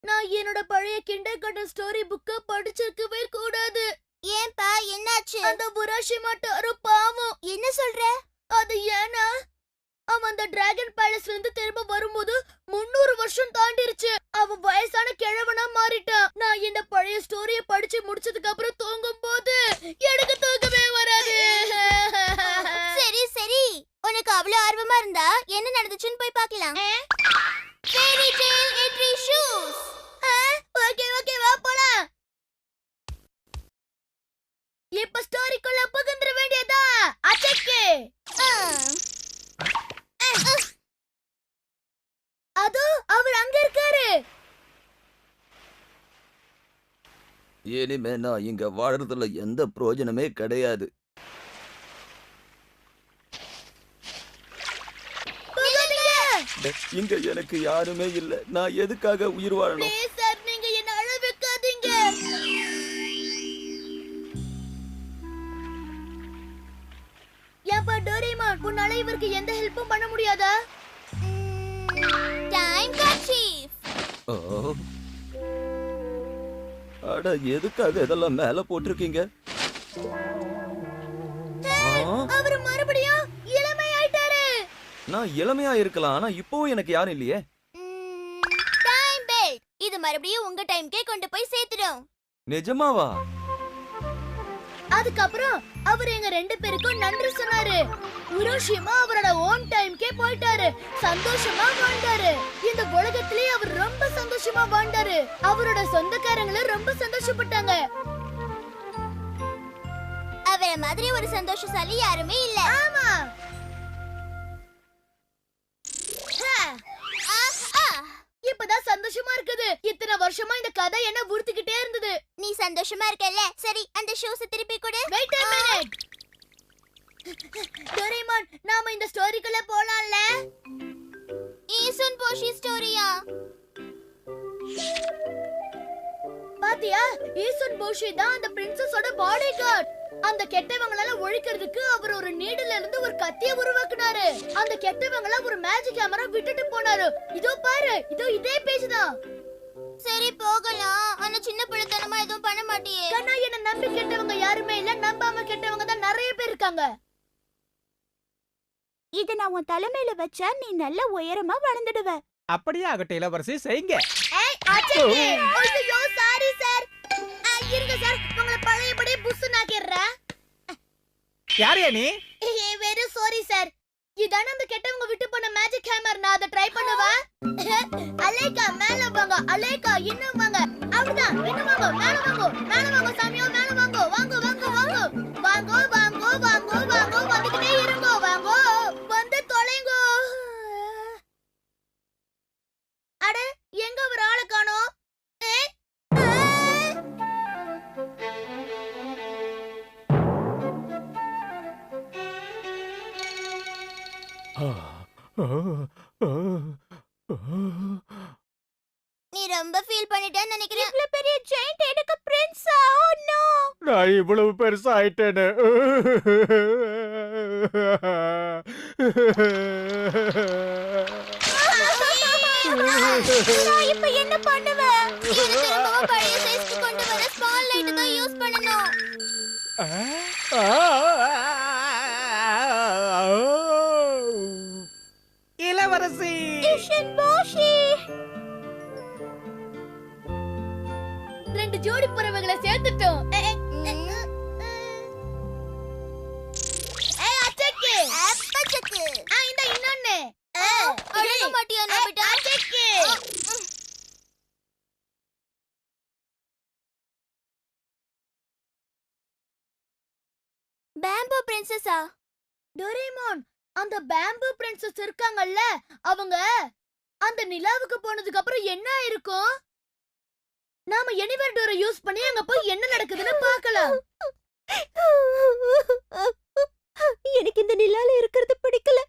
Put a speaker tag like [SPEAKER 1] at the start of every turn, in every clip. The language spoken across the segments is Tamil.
[SPEAKER 1] நான் என்னோட பழைய கிண்டர்கார்டன் ஸ்டோரி புக்க படிச்சிருக்கவே கூடாது.
[SPEAKER 2] ஏன்பா என்னாச்சு?
[SPEAKER 1] அந்த உராஷிமா டாரோ பாவம்.
[SPEAKER 2] என்ன சொல்ற?
[SPEAKER 1] அது ஏன்னா அவன் அந்த டிராகன் பேலஸ்ல இருந்து திரும்ப வரும்போது 300 வருஷம் தாண்டிருச்சு. அவன் வயசான கிழவனா மாறிட்டான். நான் இந்த பழைய ஸ்டோரிய படிச்சு முடிச்சதுக்கு அப்புறம் தூங்கும் போது எனக்கு தூக்கமே வராது.
[SPEAKER 2] சரி சரி, உனக்கு அவ்வளவு ஆர்வமா இருந்தா என்ன நடந்துச்சுன்னு போய் பார்க்கலாம். Fairy Tale Entry Shoes.
[SPEAKER 1] Okay okay, வா போலாம். இப்ப ஸ்டோரிக்குள்ள புகுந்துற வேண்டியதா? அச்சக்கே. அதோ அவர் அங்க இருக்காரு.
[SPEAKER 3] இனிமே நான் இங்க வாழறதுல எந்த பிரயோஜனமே கிடையாது. இங்க எனக்கு யாருமே இல்ல. நான் எதுக்காக உயிர் வாழணும்?
[SPEAKER 1] சார், நீங்க என்ன அழ வைக்காதீங்க. ஏப்பா டோரேமான், உன்னால இவருக்கு எந்த ஹெல்ப்பும் பண்ண முடியாதா?
[SPEAKER 2] Time kerchief.
[SPEAKER 3] அட, எதுக்காக இதெல்லாம் மேல போட்டிருக்கீங்க?
[SPEAKER 1] அவர் மறுபடியும் இளமையாயிட்டாரு.
[SPEAKER 3] நான் இளமையா இருக்கலாம், ஆனா இப்பவும் எனக்கு யாரும் இல்லையே.
[SPEAKER 2] Time belt. இது மறுபடியும் உங்க டைம்க்கே கொண்டு போய் சேர்த்துடும்.
[SPEAKER 3] நிஜமாவா?
[SPEAKER 1] அதுக்கப்புறம் அவர் எங்க 2 பேருக்கும் நன்றி சொன்னாரு. உரோஷிமா அவரோட ஓன் டைம்க்கே போயிட்டாரு. சந்தோஷமா வாழ்ந்தாரு. இந்த உலகத்திலே அவர் ரொம்ப சந்தோஷமா வாழ்ந்தாரு. அவரோட சொந்தக்காரங்களும் ரொம்ப சந்தோஷப்பட்டாங்க.
[SPEAKER 2] அவரை மாதிரி ஒரு சந்தோஷசாலி யாருமே இல்ல.
[SPEAKER 1] ஆமா. இப்பதான் சந்தோஷமா இருக்குது. இத்தனை வருஷமா இந்த கதை என்ன உறுத்திக்கிட்டே இருந்தது.
[SPEAKER 2] நீ சந்தோஷமா இருக்கல? சரி, அந்த ஷூஸ் திருப்பி கொடு.
[SPEAKER 1] Wait a minute. டோரேமான், நாம இந்த ஸ்டோரிக்குள்ள போலாம்ல?
[SPEAKER 2] ஈசுன் போஷி ஸ்டோரியா?
[SPEAKER 1] பாத்தியா, ஈசுன் போஷி தான் அந்த பிரின்சஸோட பாடிகார்ட். அந்த கெட்டவங்களால ஒழிக்கிறதுக்கு அவர் ஒரு நீடில இருந்து ஒரு கத்திய உருவாக்குனாரு. அந்த கெட்டவங்கள ஒரு மேஜிக் கேமரா விட்டுட்டு போனாரு. இதோ பாரு, இதோ இதே பேஜ் தான்.
[SPEAKER 2] சரி போகலாம். ஆனா சின்ன பிள்ளைத்தனமா எதுவும் பண்ண மாட்டியே.
[SPEAKER 1] கண்ணா, என்ன நம்பி கெட்டவங்க யாருமே இல்ல. நம்பாம கெட்டவங்க தான் நிறைய பேர் இருக்காங்க.
[SPEAKER 2] இத நான் உன் தலைமையில வச்சா நீ நல்ல உயரமா வளர்ந்துடுவ.
[SPEAKER 4] அப்படியே ஆகட்டும் இளவரசி, செய்யுங்க.
[SPEAKER 1] ஏய் அச்சே, ஐயோ சாரி சார். இருங்க சார், உங்களை பழையபடி புஸ் நாக்கிடுறேன்.
[SPEAKER 4] யாரையா நீ?
[SPEAKER 1] Very sorry sir. இதான அந்த கெட்டவங்க விட்டு போன மேஜிக் ஹேமர். நான் அதை ட்ரை பண்ணுவேன். அலேகா மேல வாங்க. அலேகா இன்னும் வாங்க. அவ்வளவுதான், இன்னும் வாங்க. மேல வாங்க, மேல வாங்க சாமியோ, மேல வாங்க. வாங்க வாங்க வாங்க வாங்க வாங்க வாங்க வாங்க. வந்துக்கிட்டே இருங்க. வாங்க, வந்து தொலைங்க. அட, எங்க ஒரு ஆளை காணோம்?
[SPEAKER 2] நீ ரொம்ப ஃபீல் பண்ணிட்டேன்னு நினைக்கிறேன். இவ்ளோ பெரிய ஜெயண்ட் எனக்கு பிரின்ஸா? Oh no.
[SPEAKER 4] நான் இவ்வளவு பெருசா ஆயிட்டேனே.
[SPEAKER 2] நான் இப்ப என்ன பண்ணுவேன்? இது திரும்பவும் பழைய சைஸ்க்கு கொண்டு வர ஸ்மால் லைட் தான் யூஸ் பண்ணனும்.
[SPEAKER 4] இளவரசி
[SPEAKER 2] ஈசுன் போஷி.
[SPEAKER 1] 2 ஜோடி பறவைகளை சேர்த்துட்டோம். அச்சக்கே.
[SPEAKER 2] அப்பச்சக்கு.
[SPEAKER 1] இந்த இன்னொன்னு.
[SPEAKER 2] அழக மாட்டியா நோபிட்டா?
[SPEAKER 1] அச்சக்கே.
[SPEAKER 2] பேம்பு பிரின்சஸா?
[SPEAKER 1] டோரேமான், அந்த பேம்பு பிரின்சஸ் இருக்காங்கல்ல, அவங்க அந்த நிலாவுக்கு போனதுக்கு அப்புறம் என்ன இருக்கும்? நாம எனிவேர் டோரை யூஸ் பண்ணி அங்க போய் என்ன நடக்குதுன்னு பார்க்கலாம்.
[SPEAKER 2] எனக்கு இந்த நிலால இருக்கிறது பிடிக்கல.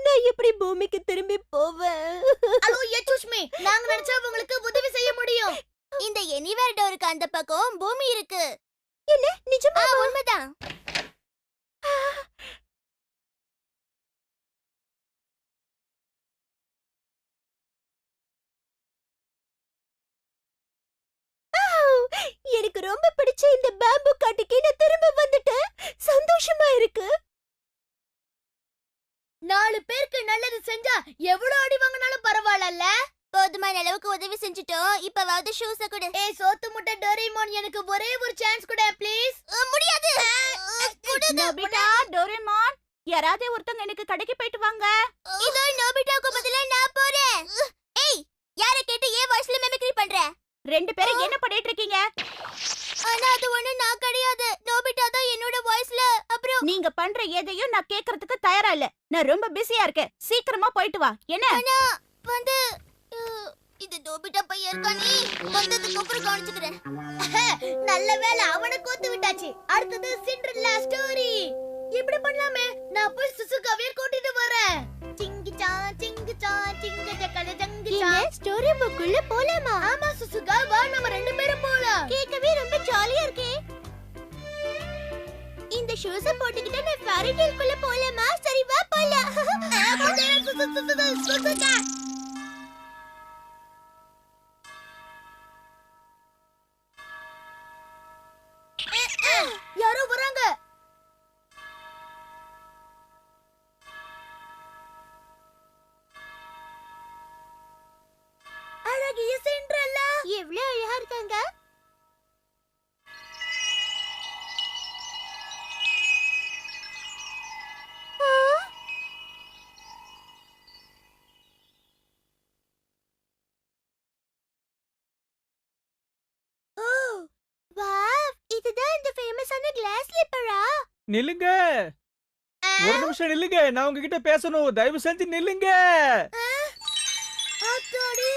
[SPEAKER 2] நான் எப்படி பூமிக்கு திரும்பி போவேன்?
[SPEAKER 1] ஹலோ யச்சுஷ்மி, நாங்க நினைச்சா உங்களுக்கு உதவி செய்ய முடியும்.
[SPEAKER 2] இந்த எனிவேர் டோருக்கு அந்த பக்கம் பூமி இருக்கு. என்ன நிஜமா? உண்மைதான். இருக்கு.
[SPEAKER 1] 4 பேருக்கு நல்லது செஞ்சா எவ்வளவு அடி வாங்கினாலும் பரவாயில்ல.
[SPEAKER 2] போதுமான அளவுக்கு உதவி செஞ்சுட்டோம். இப்பவாவது ஷூஸ கொடு.
[SPEAKER 1] ஏய் சோத்து முட்டை டோரேமான், எனக்கு ஒரே ஒரு சான்ஸ் கொடு ப்ளீஸ்.
[SPEAKER 2] முடியாது.
[SPEAKER 5] நோபிட்டா, டோரேமான், யாராவது ஒருத்தங்க எனக்கு கடைக்கு போயிட்டு வாங்க.
[SPEAKER 2] இதோ நோபிட்டாக்கு பதிலா நான் போறேன். ஏய், யார கேட்டு ஏன் வாய்ஸ்ல மிமிக்ரி பண்ற?
[SPEAKER 5] 2 பேரும் என்ன பண்ணிட்டு இருக்கீங்க?
[SPEAKER 2] ஆனா அது ஒண்ணு நான் கிடையாது. நோபிட்டா தான் என்னோட வாய்ஸ்ல. அப்புறம்
[SPEAKER 5] நீங்க பண்ற எதையும் நான் கேக்குறதுக்கு தயாரா இல்ல. நான் ரொம்ப பிஸியா இருக்கேன். சீக்கிரமா போயிட்டு வா. என்ன?
[SPEAKER 2] ஆனா வந்து இது நோபிட்டா பையன் இருக்கானே. வந்ததுக்கு அப்புறம் காணிச்சுக்கிறேன்.
[SPEAKER 1] நல்ல வேளை அவனை கோத்து விட்டாச்சு. அடுத்தது சிண்ட்ரெல்லா ஸ்டோரி. இப்படி பண்ணலாமே, நான் போய் சுசுகாவே கூட்டிட்டு வரேன். சிங்கிச்சா சிங்கிச்சா சிங்கஜக்கல ஜங்கிச்சா.
[SPEAKER 2] ஸ்டோரி புக்குள்ள போலாமா?
[SPEAKER 1] ஆமா சுசுகா, வா நம்ம 2 பேரும் போலாம்.
[SPEAKER 2] கேட்கவே ரொம்ப ஜாலியா இருக்கே. இந்த ஷூஸ போட்டுக்கிட்டு நான் ஃபேரி டேல்குள்ள போலாமா? சரி வா போலாம்.
[SPEAKER 1] சுசுகா யாரோ வராங்க. அழகிய சிண்ட்ரெல்லா
[SPEAKER 2] எவ்வளவு அழகா இருக்காங்க. வாவ், இதுதான் அந்த ஃபேமஸான கிளாஸ் ஸ்லிப்பரா?
[SPEAKER 4] நில்லுங்க, ஒரு நிமிஷம் நில்லுங்க. நான் உங்ககிட்ட பேசணும். தயவு செஞ்சு நில்லுங்க.
[SPEAKER 1] அத்தாடி,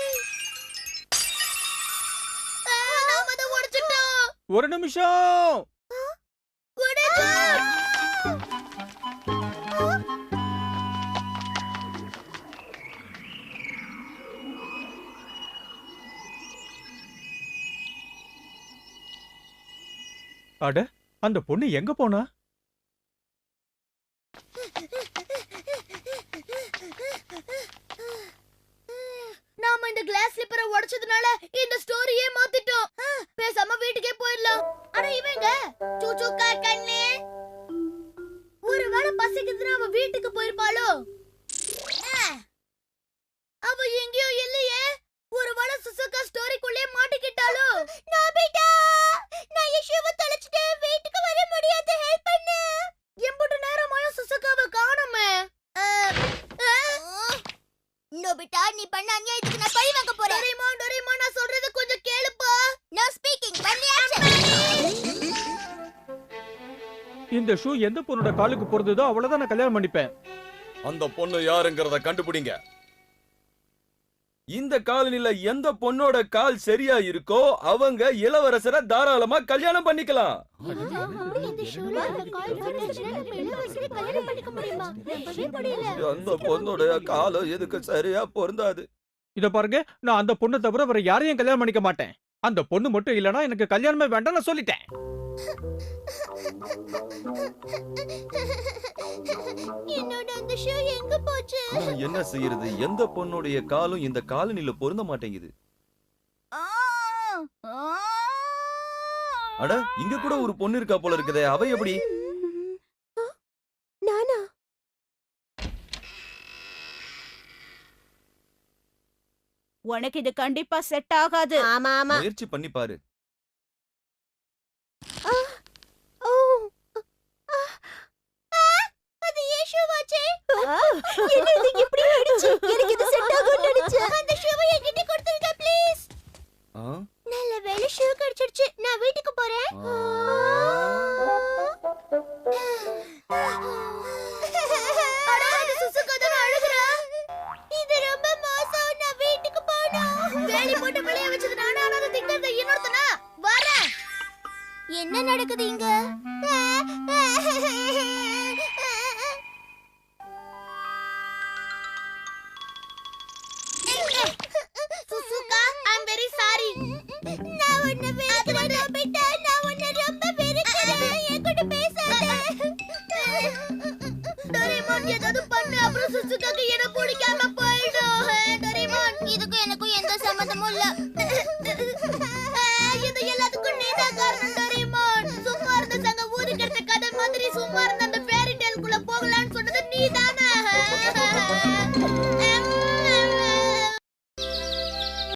[SPEAKER 1] நாம அதை உடைச்சிட்டோம்.
[SPEAKER 4] ஒரு நிமிஷம்.
[SPEAKER 1] உடைச்சோம்.
[SPEAKER 4] அட, அந்த பொண்ணு எங்க போனா?
[SPEAKER 1] நாம இந்த கிளாஸ் ஸ்லிப்பரை உடைச்சதுனால இந்த ஸ்டோரியே மாத்திட்டோம். பேசாம வீட்டுக்கே போயிடலாம். ஆனா இவங்க சூச்சுக்கா கண்ணே, ஒருவேளை பசிக்குதுன்னா அவ வீட்டுக்கு போயிருப்பாளோ? அவ எங்கேயோ இல்லையே. ஒருவேளை சுசுகா ஸ்டோரிக்குள்ளே மாட்டிக்கிட்டாளோ?
[SPEAKER 2] நோபிட்டா, நான் ஷூவை தொலைச்சிட்டு வீட்டுக்கு வர முடியாது. ஹெல்ப் பண்ணு.
[SPEAKER 1] எம்புட்டு நேரமாயும் சுசுகாவை காணோமே.
[SPEAKER 2] நோபிட்டா, நீ பண்ண அநியாயத்துக்கு நான் பழி வாங்க போறேன்.
[SPEAKER 1] டோரேமான், டோரேமான், நான் சொல்றது கொஞ்சம் கேளுப்பா.
[SPEAKER 2] No speaking. பண்ணி ஆக்ஷன்.
[SPEAKER 4] இந்த ஷூ எந்த பொண்ணோட காலுக்கு பொருந்ததோ அவ்வளவுதான் நான் கல்யாணம் பண்ணிப்பேன்.
[SPEAKER 3] அந்த பொண்ணு யாருங்கிறத கண்டுபிடிங்க. இந்த காலனில எந்த பொண்ணோட கால் சரியா இருக்கோ அவங்க இளவரசரை தாராளமா கல்யாணம் பண்ணிக்கலாம்.
[SPEAKER 2] இந்த ஷூல அந்த கால் வந்துச்சுன்னா நம்ம இளவரசரை கல்யாணம் பண்ணிக்க முடியுமா? நம்பவே முடியல.
[SPEAKER 3] அந்த பொண்ணோட காலம் எதுக்கு சரியா பொருந்தாது.
[SPEAKER 4] இத பாருங்க, நான் அந்த பொண்ணை தவிர வேற யாரையும் கல்யாணம் பண்ணிக்க மாட்டேன். அந்த பொண்ணு மட்டும் இல்லனா எனக்கு கல்யாணமே வேண்டாம் நான் சொல்லிட்டேன்.
[SPEAKER 2] என்னோட அந்த ஷூ எங்க போச்சு?
[SPEAKER 3] நான் என்ன செய்யறது? எந்த பொண்ணுடைய காலும் இந்த காலனில பொருந்த மாட்டேங்குது. அட, இங்க கூட ஒரு பொண்ணு இருக்கா போல இருக்குதே. அவ எப்படி?
[SPEAKER 2] நானா?
[SPEAKER 5] உனக்கு இது கண்டிப்பா செட் ஆகாது.
[SPEAKER 2] ஆமா ஆமா.
[SPEAKER 3] முயற்சி பண்ணி பாரு.
[SPEAKER 2] அது ஏன் ஷூ வாச்சே? என்ன இது இப்படி ஆயிடுச்சு? எனக்கு இது செட் ஆகும்னு நினைச்சேன். அந்த ஷூவை என்கிட்ட கொடுத்துருங்க ப்ளீஸ். நல்ல வேளை ஷூ கிடைச்சிடுச்சு. நான் வீட்டுக்கு போறேன்.
[SPEAKER 1] அட, அந்த சுசுகா தான அழுகுறா.
[SPEAKER 2] இது ரொம்ப மோசம். நான் வீட்டுக்கு போகணும்.
[SPEAKER 1] வேலி போட்டு வெளிய வச்சது நானா, ஆனா அதை திங்கிறது இன்னொருத்தனா? வரேன்.
[SPEAKER 2] என்ன நடக்குது இங்க?
[SPEAKER 1] Shizuka, I'm very sorry.
[SPEAKER 2] நான் உன்னை வெறுக்கிறேன் நோபிட்டா. நான் உன்னை ரொம்ப வெறுக்கிறேன். என் கூட பேசாத.
[SPEAKER 1] டோரேமான், ஏதாவது பண்ணு, அப்புறம் சுசுகாக்கு என்ன பிடிக்காம போயிடும். டோரேமான்,
[SPEAKER 2] இதுக்கும் எனக்கும் எந்த சம்மந்தமும் இல்ல.